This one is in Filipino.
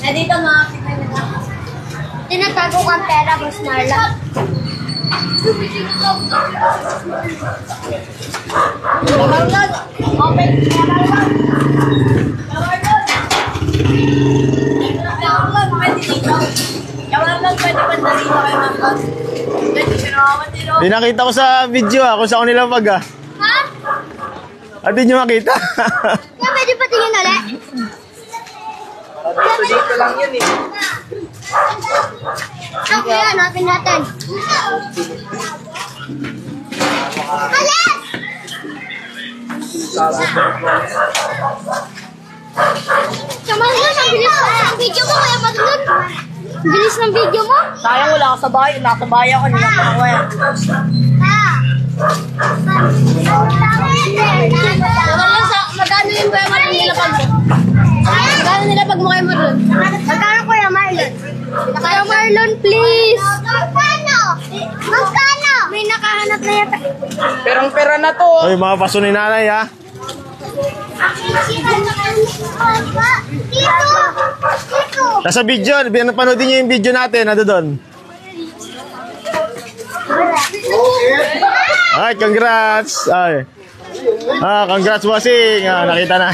Dito mga tignan nila. Tinatago kang pera, Boss Marla. Kamarlon! Open! Kamarlon! Kamarlon, pwede dito. Kamarlon, pwede ba na dito kay Marlon? Pwede sinawawan dito. Pinakita ko sa video kung saan ko nilapag Ha? At di nyo makita. Kaya pwede pa tingin ulit? Dito lang yun eh. Okay, hanapin natin. Alas! Kamarlon, ang bilis ng video mo, Kuya Marlon. Ang bilis ng video mo. Sayang wala ka sa bahay. Nasa bahay ako. Hindi ako ako yan. Magkano yung Kuya Marlon nilapag mo? Magkano nilapag mo kay Marlon? Magkano Kuya Marlon? Kuya Marlon, please! Magkano? Magkano? May nakahanap na yata. Perang-pera na to. Oy, mga paso ni nanay ha. Dito! Nasa video, panoodin nyo yung video natin. Ano doon? Ay, congrats! Ay. Congrats bossing! Nakita na.